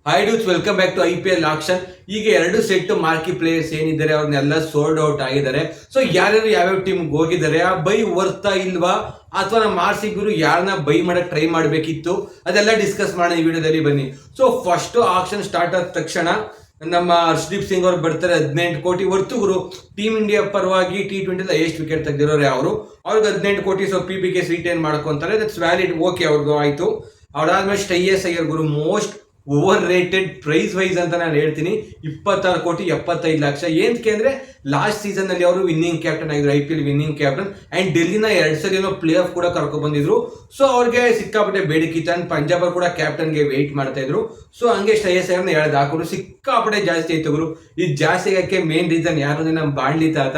Hi dudes, welcome back to IPL auction. ಈಗ ಎರಡು set ಮಾರ್ಕಿ players ಏನಿದ್ದಾರೆ ಅವ್ರನ್ನೆಲ್ಲ ಸೋಲ್ಡ್ ಔಟ್ ಆಗಿದ್ದಾರೆ. ಸೊ ಯಾರ್ಯಾರು ಯಾವ್ಯಾವ ಟೀಮ್ಗೆ ಹೋಗಿದ್ದಾರೆ, ಆ ಬೈ ವರ್ತಾ ಇಲ್ವಾ, ಅಥವಾ ನಮ್ಮ RCB ಯಾರನ್ನ ಬೈ ಮಾಡಕ್ ಟ್ರೈ ಮಾಡಬೇಕಿತ್ತು, ಅದೆಲ್ಲ ಡಿಸ್ಕಸ್ ಮಾಡೋಣ ಈ ವಿಡಿಯೋದಲ್ಲಿ. ಬನ್ನಿ. ಸೊ ಫಸ್ಟ್ ಆಕ್ಷನ್ ಸ್ಟಾರ್ಟ್ ಆದ ತಕ್ಷಣ ನಮ್ಮ ಹರ್ಷದೀಪ್ ಸಿಂಗ್ ಅವ್ರು ಬರ್ತಾರೆ. 18 ಕೋಟಿ ವರ್ತು ಗುರು. ಟೀಮ್ ಇಂಡಿಯಾ ಪರವಾಗಿ T20 ಎಷ್ಟು ವಿಕೆಟ್ ತೆಗೆದಿರೋರೆ ಅವ್ರಿಗೆ 18 ಕೋಟಿ. ಸೊ PBK ರಿಟೈನ್ ಮಾಡ್ಕೊಂತಾರೆ, ದಟ್ಸ್ ವ್ಯಾಲಿಡ್, ಓಕೆ, ಅವ್ರದ್ದು ಆಯ್ತು. ಅವ್ರಾದ್ಮೇಲೆ ಶ್ರೇಯಸ್ ಅಯ್ಯರ್ ಗುರು, most overrated price wise ಅಂತ ನಾನು ಹೇಳ್ತೀನಿ. 26 ಕೋಟಿ 75 ಲಕ್ಷ. ಏನಕ್ಕೆ ಅಂದ್ರೆ ಲಾಸ್ಟ್ ಸೀಸನ್ ಅಲ್ಲಿ ಅವರು ವಿನ್ನಿಂಗ್ ಕ್ಯಾಪ್ಟನ್ ಆಗಿದ್ರು, IPL ವಿನ್ನಿಂಗ್ ಕ್ಯಾಪ್ಟನ್, ಅಂಡ್ ಡೆಲ್ಲಿನ 2 ಸರಿ ಪ್ಲೇ ಆಫ್ ಕೂಡ ಕರ್ಕೊಂಡು ಬಂದಿದ್ರು. ಸೊ ಅವ್ರಿಗೆ ಸಿಕ್ಕಾಪಟ್ಟೆ ಬೇಡಿಕೆ ಇತ್ತು. ಪಂಜಾಬ್ ಕೂಡ ಕ್ಯಾಪ್ಟನ್ಗೆ ವೆಯ್ಟ್ ಮಾಡ್ತಾ ಇದ್ರು. ಸೊ ಹಂಗೆ ಶ್ರೇಯಸ್ ಅಯ್ಯರ್ನ ಹೇಳ್ದು ಹಾಕೋರು, ಸಿಕ್ಕಾಪಟ್ಟೆ ಜಾಸ್ತಿ ಆಯ್ತು ಗುರು. ಇದು ಜಾಸ್ತಿ ಆಗಕ್ಕೆ ಮೇನ್ ರೀಸನ್ ಯಾರು ಅಂದ್ರೆ ನಮ್ಮ ಬಾಂಡ್ಲಿ ತಾತ,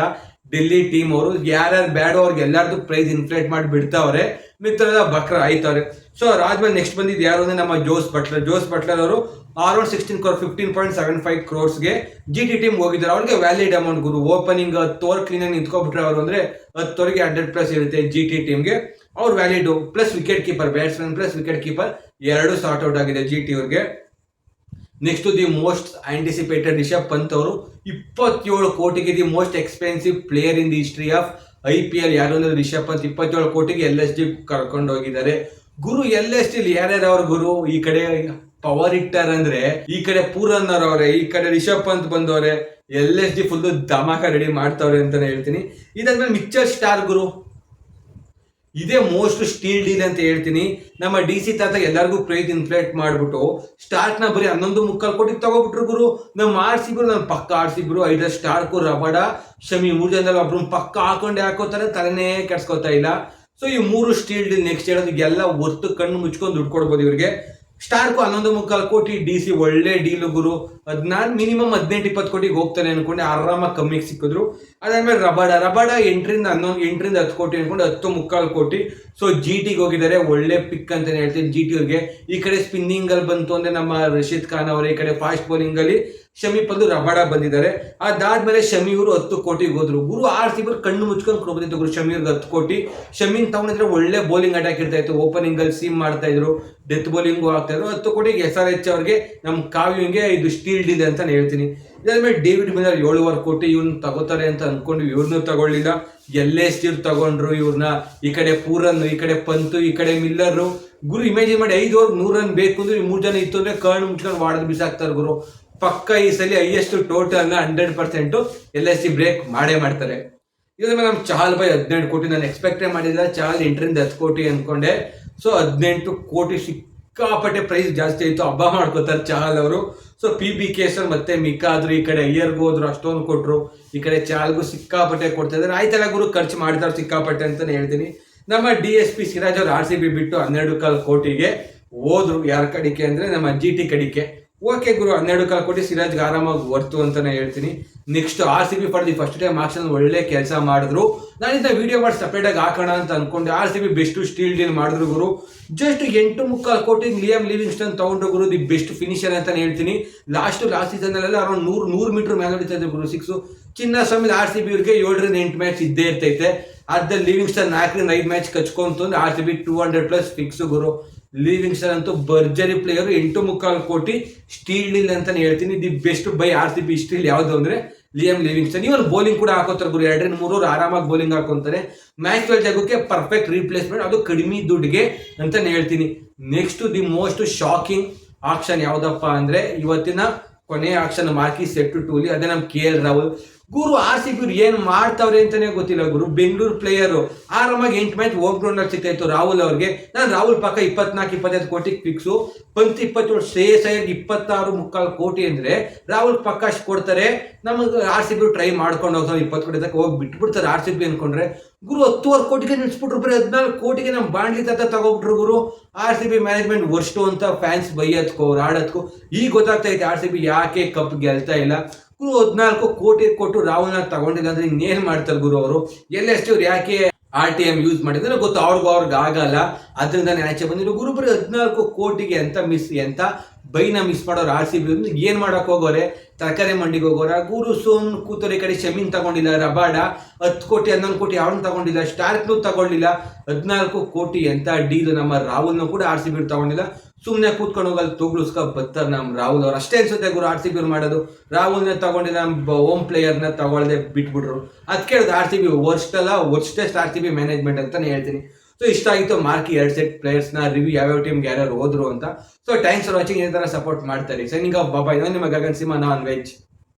ಡೆಲ್ಲಿ ಟೀಮ್ ಅವರು ಯಾರ್ಯಾರು ಬ್ಯಾಡೋ ಅವ್ರಿಗೆ ಎಲ್ಲಾರ್ದು ಪ್ರೈಸ್ ಇನ್ಫ್ಲೇಟ್ ಮಾಡಿ ಬಿಡ್ತಾವ್ರೆ, ಮಿತ್ರರ ಬಕ್ರ ಆಯ್ತವ್ರೆ. ಸೊ ಅದಾದ್ಮೇಲೆ ನೆಕ್ಸ್ಟ್ ಬಂದಿದ್ದು ಯಾರು ಅಂದ್ರೆ ನಮ್ಮ ಜೋಸ್ ಬಟ್ಲರ್ ಅವರು around 16 crore 15.75 crores GT team ಹೋಗಿದ್ದಾರೆ. ಅವ್ರಿಗೆ ವ್ಯಾಲಿಡ್ ಅಮೌಂಟ್ ಗುರು. ಓಪನಿಂಗ್ 10 ಓವರ್ ಕ್ಲೀನ್ ಆಗಿ ನಿಂತ್ಕೊಬಿಟ್ರೆ ಅವರು ಅಂದ್ರೆ 10 ಓವರ್ಗೆ 100+ ಇರುತ್ತೆ GT ಟೀಮ್ಗೆ. ಅವ್ರು valid plus wicket keeper, batsman plus wicket keeper ಎರಡು ಸಾರ್ಟ್ ಔಟ್ ಆಗಿದೆ GT ಅವ್ರಿಗೆ. Next the most anticipated Rishabh Pant ಅವರು 27 ಕೋಟಿಗೆ the most expensive player in the history of IPL ಯಾರು ಅಂದ್ರೆ ರಿಷಬ್ ಪಂತ್. 27 ಕೋಟಿಗೆ LSG ಕರ್ಕೊಂಡು ಹೋಗಿದ್ದಾರೆ ಗುರು. LSG ಯಾರ್ಯಾರು ಅವ್ರ ಗುರು, ಈ ಕಡೆ ಪವರ್ ಹಿಟ್ಟರ್ ಅಂದ್ರೆ ಈ ಕಡೆ ಪೂರನ್ನರ್ ಅವ್ರೆ, ಈ ಕಡೆ ರಿಷಬ್ ಪಂತ್ ಬಂದವ್ರೆ. LSG ಫುಲ್ ಧಮಾಕ ರೆಡಿ ಮಾಡ್ತಾವ್ರೆ ಅಂತಾನೆ ಹೇಳ್ತೀನಿ. ಇದಾದ್ಮೇಲೆ ಮಿಚ್ಚರ್ ಸ್ಟಾರ್ ಗುರು, ಇದೇ ಮೋಸ್ಟ್ ಸ್ಟೀಲ್ ಡೀಲ್ ಅಂತ ಹೇಳ್ತೀನಿ. ನಮ್ಮ DC ತಾತ ಎಲ್ಲರಿಗೂ ಪ್ರೈಸ್ ಇನ್ಫ್ಲೇಟ್ ಮಾಡ್ಬಿಟ್ಟು ಸ್ಟಾರ್ಟ್ ನ ಬರೀ 11.25 ಕೋಟಿ ತಗೋಬಿಟ್ರು ಗುರು. ನಮ್ಮ RCB ನನ್ನ ಪಕ್ಕ RCB 5 ಸ್ಟಾರ್ಕು, ರಬಡ, ಶಮಿ 3 ಜನದಲ್ಲಿ ಒಬ್ರು ಪಕ್ಕ ಹಾಕೊಂಡೆ ಹಾಕೋತಾರೆ, ತಲೆನೇ ಕೆಡ್ಸ್ಕೊತಾ ಇಲ್ಲ. ಸೊ ಈ 3 ಸ್ಟೀಲ್ ಡೀಲ್ ನೆಕ್ಸ್ಟ್ ಹೇಳೋದು ಎಲ್ಲ ಹೊರ್ತು ಕಣ್ಣು ಮುಚ್ಕೊಂಡು ದುಡ್ಡು ಕೊಡ್ಬೋದು ಇವ್ರಿಗೆ. ಸ್ಟಾರ್ಕು 11.25 ಕೋಟಿ, DC ಒಳ್ಳೆ ಡೀಲು ಗುರು. ನಾನು ಮಿನಿಮಮ್ 18-20 ಕೋಟಿಗೆ ಹೋಗ್ತಾನೆ ಅನ್ಕೊಂಡೆ, ಆರಾಮಾಗಿ ಕಮ್ಮಿಗೆ ಸಿಕ್ಕಿದ್ರು. ಅದಾದ್ಮೇಲೆ ರಬಡ 8ರಿಂದ 10 ಕೋಟಿ ಅನ್ಕೊಂಡು 10.25 ಕೋಟಿ. ಸೊ GTಗೆ ಹೋಗಿದ್ದಾರೆ, ಒಳ್ಳೆ ಪಿಕ್ ಅಂತಾನೆ ಹೇಳ್ತೀನಿ GT ಅವ್ರಿಗೆ. ಈ ಕಡೆ ಸ್ಪಿನ್ನಿಂಗ್ ಅಲ್ಲಿ ಬಂತು ಅಂದ್ರೆ ನಮ್ಮ ರಶೀದ್ ಖಾನ್ ಅವರೇ, ಈ ಕಡೆ ಫಾಸ್ಟ್ ಬೌಲಿಂಗ್ ಅಲ್ಲಿ ಶಮಿ ಪಲ್ಲು ರಬಡ ಬಂದಿದ್ದಾರೆ. ಅದಾದ್ಮೇಲೆ ಶಮಿ ಅವರು 10 ಕೋಟಿಗೆ ಹೋದ್ರು ಗುರು. RCB ಕಣ್ಣು ಮುಚ್ಕೊಂಡು ಕೊಡ್ಬೋದಿತ್ತು ಗುರು ಶಮಿ ಅವ್ರಿಗೆ 10 ಕೋಟಿ. ಶಮಿನ್ ತಗೊಂಡಿದ್ರೆ ಒಳ್ಳೆ ಬೌಲಿಂಗ್ ಅಟ್ಯಾಕ್ ಇರ್ತಾ ಇತ್ತು, ಓಪನಿಂಗ್ ಅಲ್ಲಿ ಸೀಮ್ ಮಾಡ್ತಾ ಇದ್ರು, ಡೆತ್ ಬೌಲಿಂಗು ಆಗ್ತಾ ಇದ್ರು. 10 ಕೋಟಿಗೆ SRH ಅವ್ರಿಗೆ, ನಮ್ಮ ಕಾವ್ಯಂಗೆ ಇದು ಸ್ಟೀಲ್ ಡೀಲ್ ಅಂತಾನೆ ಹೇಳ್ತೀನಿ. ಇದಾದ್ಮೇಲೆ ಡೇವಿಡ್ ಮಿಲ್ಲರ್ 7.5 ಕೋಟಿ ಇವ್ನ ತಗೋತಾರೆ ಅಂತ ಅನ್ಕೊಂಡ್ವಿ, ಇವ್ರನ್ನೂ ತಗೊಳ್ಳಿಲ್ಲ. LSG ತಗೊಂಡ್ರು ಇವ್ರನ್ನ. ಈ ಕಡೆ ಪೂರನ್, ಈ ಕಡೆ ಪಂತು, ಈ ಕಡೆ ಮಿಲ್ಲರ್ ಗುರು. ಇಮ್ಯಾಜಿನ್ ಮಾಡಿ 5 ಓವರ್ 100 ರನ್ ಬೇಕು ಅಂದ್ರೆ 3 ಜನ ಇತ್ತು ಅಂದ್ರೆ ಕಣ್ಣು ಮುಚ್ಕೊಂಡು ವಾಡದ್ ಬಿಸಾಕ್ತಾರೆ ಗುರು. ಪಕ್ಕ ಈ ಸಲ ಹೈಯೆಸ್ಟ್ ಟೋಟಲ್ 100% LSG ಬ್ರೇಕ್ ಮಾಡೇ ಮಾಡ್ತಾರೆ. ಇದಾದ್ಮೇಲೆ ನಮ್ಮ ಚಹಲ್ ಬೈ 18 ಕೋಟಿ. ನಾನು ಎಕ್ಸ್ಪೆಕ್ಟೇ ಮಾಡಿಲ್ಲ, ಚಹಲ್ 8ರಿಂದ 10 ಕೋಟಿ ಅನ್ಕೊಂಡೆ. ಸೊ 18 ಕೋಟಿ ಸಿಕ್ಕಾಪಟ್ಟೆ ಪ್ರೈಸ್ ಜಾಸ್ತಿ ಆಯ್ತು, ಹಬ್ಬ ಮಾಡ್ಕೋತಾರೆ ಚಹಲ್ ಅವರು. ಸೊ PBK ಮತ್ತೆ ಮಿಕ್ಕಾ ಆದ್ರು, ಈ ಕಡೆ ಅಯ್ಯರ್ಗೂ ಹೋದ್ರು, ಅಷ್ಟೊಂದು ಕೊಟ್ರು. ಈ ಕಡೆ ಚಹಲ್ಗೂ ಸಿಕ್ಕಾಪಟ್ಟೆ ಕೊಡ್ತಾ ಇದ್ದಾರೆ. ಆಯ್ತಲ್ಲ ಗುರು, ಖರ್ಚು ಮಾಡ್ತಾರೆ ಸಿಕ್ಕಾಪಟ್ಟೆ ಅಂತಾನೆ ಹೇಳ್ತೀನಿ. ನಮ್ಮ DSP ಸಿರಾಜ್ ಅವ್ರು RCB ಬಿಟ್ಟು 12.25 ಕೋಟಿಗೆ ಹೋದ್ರು. ಯಾರ ಕಡಿಕೆ ಅಂದ್ರೆ ನಮ್ಮ GT ಕಡಿಕೆ. ಓಕೆ ಗುರು, 12.25 ಕೋಟಿ ಸಿರಾಜ್ಗೆ ಆರಾಮಾಗಿ ವರ್ತು ಅಂತಾನೆ ಹೇಳ್ತೀನಿ. Next RCB for the first time action ಒಳ್ಳೆ ಕೆಲಸ ಮಾಡಿದ್ರು. ನಾನಿಂದ ವಿಡಿಯೋ ಮಾಡಿ ಸಪ್ರೇಟ್ ಆಗಿ ಹಾಕೋಣ ಅಂತ ಅನ್ಕೊಂಡೆ. RCB ಬೆಸ್ಟ್ ಸ್ಟೀಲ್ ಡೀಲ್ ಮಾಡಿದ್ರು ಗುರು. ಜಸ್ಟ್ 8.25 ಕೋಟಿ ಲಿಯಾಮ್ ಲಿವಿಂಗ್ಸ್ಟನ್ ತಗೊಂಡ್ರು ಗುರು, ದಿ ಬೆಸ್ಟ್ ಫಿನಿಷರ್ ಅಂತಾನೆ ಹೇಳ್ತೀನಿ. ಲಾಸ್ಟ್ ಸೀಸನ್ ಅಲ್ಲೆಲ್ಲ ಅರೌಂಡ್ 100 ಮೀಟರ್ ಮೇಲೆ ಹೊಡಿತಾ ಇದ್ರು ಗುರು 6. ಚಿನ್ನ ಸಮಯ RCB ಅವ್ರಿಗೆ 7ರಿಂದ 8 ಮ್ಯಾಚ್ ಇದ್ದೇ ಇರ್ತೈತೆ. ಅದ್ರಲ್ಲಿ ಲಿವಿಂಗ್ಸ್ಟನ್ 4ರಿಂದ 5 ಮ್ಯಾಚ್ ಕಚ್ಕೊಂತು ಅಂದ್ರೆ RCB 200+ ಫಿಕ್ಸ್ ಗುರು. ಲಿವಿಂಗ್ಸ್ಟನ್ ಅಂತೂ ಭರ್ಜರಿ ಪ್ಲೇಯರ್. 8.25 ಕೋಟಿ ಸ್ಟೀಲ್ ಡೀಲ್ ಅಂತಾನೆ ಹೇಳ್ತೀನಿ. The best by RCB steel ಯಾವ್ದು ಅಂದ್ರೆ ಲಿಯಾಮ್ ಲಿವಿಂಗ್ಸ್ಟನ್. ಇವನ್ ಬೌಲಿಂಗ್ ಕೂಡ ಹಾಕೋತಾರೆ ಗುರು, 2ರಿಂದ 3 ಓವರ್ ಆರಾಮಾಗಿ ಬೌಲಿಂಗ್ ಹಾಕೊಂತಾರೆ. ಮ್ಯಾಚ್ ವೆಲ್ ಜಾಗಕ್ಕೆ ಪರ್ಫೆಕ್ಟ್ ರೀಪ್ಲೇಸ್ಮೆಂಟ್, ಅದು ಕಡಿಮೆ ದುಡ್ಡಿಗೆ ಅಂತಾನೆ ಹೇಳ್ತೀನಿ. Next the most shocking action ಯಾವ್ದಪ್ಪ ಅಂದ್ರೆ ಇವತ್ತಿನ ಕೊನೆ ಆಕ್ಷನ್ ಮಾರ್ಕಿ ಸೆಟ್ ಟೂಲಿ, ಅದೇ ನಮ್ಮ KL ರಾಹುಲ್ ಗುರು. RCB ಏನ್ ಮಾಡ್ತಾವ್ರೆ ಅಂತಾನೆ ಗೊತ್ತಿಲ್ಲ ಗುರು. ಬೆಂಗಳೂರು ಪ್ಲೇಯರ್ ಆರಾಮಾಗಿ 8 ಮ್ಯಾಚ್ ಹೋಮ್ ಗ್ರೌಂಡ್ ಅಲ್ಲಿ ಸಿಗ್ತಾ ಇತ್ತು ರಾಹುಲ್ ಅವ್ರಿಗೆ. ನಾನು ರಾಹುಲ್ ಪಕ್ಕ 24-25 ಕೋಟಿಗೆ ಫಿಕ್ಸು. ಪಂತ್ 27, ಶ್ರೇಯಸ್ ಅಯ್ಯರ್ಗೆ 26.25 ಕೋಟಿ ಅಂದ್ರೆ ರಾಹುಲ್ ಪಕ್ಕ ಅಷ್ಟು ಕೊಡ್ತಾರೆ. ನಮಗೆ RCB ಟ್ರೈ ಮಾಡ್ಕೊಂಡು ಹೋಗ್ತಾರೆ, 20 ಕೋಟಿ ತನಕ ಹೋಗಿ ಬಿಟ್ಬಿಡ್ತಾರೆ RCB ಅನ್ಕೊಂಡ್ರೆ ಗುರು. 10 ಕೋಟಿಗೆ ನಿಲ್ಸ್ಬಿಟ್ರು, ಬರೀ 14 ಕೋಟಿಗೆ ನಮ್ಮ ಬಾಂಡ್ಲಿ ತಾತ ತಗೋಬಿಟ್ರು ಗುರು. RCB ಮ್ಯಾನೇಜ್ಮೆಂಟ್ ವರ್ಸ್ಟು ಅಂತ ಫ್ಯಾನ್ಸ್ ಬೈಯತ್ಕೋ ಆಡತ್ಕೋ. ಈಗ ಗೊತ್ತಾಗ್ತಾ ಐತೆ RCB ಯಾಕೆ ಕಪ್ ಗೆಲ್ತಾ ಇಲ್ಲ ಗುರು. 14 ಕೋಟಿ ಕೊಟ್ಟು ರಾಹುಲ್ನ ತಗೊಂಡಿಲ್ಲ ಅಂದ್ರೆ ಇನ್ನೇನ್ ಮಾಡ್ತಾರೆ ಗುರು ಅವರು. LSG ಅವ್ರು ಯಾಕೆ RTM ಯೂಸ್ ಮಾಡಿದ್ರೆ ಗೊತ್ತು, ಅವ್ರಿಗೆ ಆಗಲ್ಲ, ಅದರಿಂದ ಆಚೆ ಬಂದಿರೋ ಗುರು. ಬರೀ 14 ಕೋಟಿಗೆ ಎಂತ ಬೈನ ಮಿಸ್ ಮಾಡೋರು RCB ಏನ್ ಮಾಡಕ್ ಹೋಗೋರೆ, ತರಕಾರಿ ಮಂಡಿಗೆ ಹೋಗೋರ ಗುರು. ಸೋಮ್ ಕೂತೋರೆ. ಈ ಕಡೆ ಶಮೀನ್ ತಗೊಂಡಿಲ್ಲ, ರಬಾಡ 10 ಕೋಟಿ 11 ಕೋಟಿ ಅವ್ರನ್ನ ತಗೊಂಡಿಲ್ಲ, ಸ್ಟಾರ್ಕ್ನು ತಗೊಂಡಿಲ್ಲ. 14 ಕೋಟಿ ಎಂತ ಡೀಲ್. ನಮ್ಮ ರಾಹುಲ್ನ ಕೂಡ RCB ತಗೊಂಡಿಲ್ಲ. ಸುಮ್ಮನೆ ಕೂತ್ಕೊಂಡು ಹೋಗಲ್ಲಿ ತೂಗ್ಲಿಸ್ಕೊ ಬರ್ತಾರೆ ನಮ್ಮ ರಾಹುಲ್ ಅವ್ರು. ಅಷ್ಟೇ ಅನ್ಸುತ್ತೆ ಗುರು ಆರ್ ಸಿ ಬಿ ಮಾಡೋದು. ರಾಹುಲ್ನ ತಗೊಂಡು ನಮ್ಮ ಹೋಮ್ ಪ್ಲೇಯರ್ನ ತಗೊಳ್ದೆ ಬಿಟ್ಬಿಟ್ರು. ಅದ್ ಕೇಳಿದ್ರೆ R C B worstest R C B management ಅಂತಾನೆ ಹೇಳ್ತೀನಿ. ಸೊ ಇಷ್ಟ ಆಗಿತ್ತು ಮಾರ್ಕಿ 2 ಸೆಟ್ ಪ್ಲೇಯರ್ಸ್ನ ರಿವ್ಯೂ ಯಾವ್ಯಾವ ಟೀಮ್ಗೆ ಯಾರ್ಯಾರು ಹೋದ್ರು ಅಂತ. So thanks for watching. ಈ ತರ ಸಪೋರ್ಟ್ ಮಾಡ್ತಾರೆ. ಸೈನಿಂಗ್ ಆಫ್ ಬಾಬಾ. ಇದನ್ನು ನಿಮ್ಮ ಗಗನ್ ಸಿಂಹ ನಾನ್ ವೆಜ್.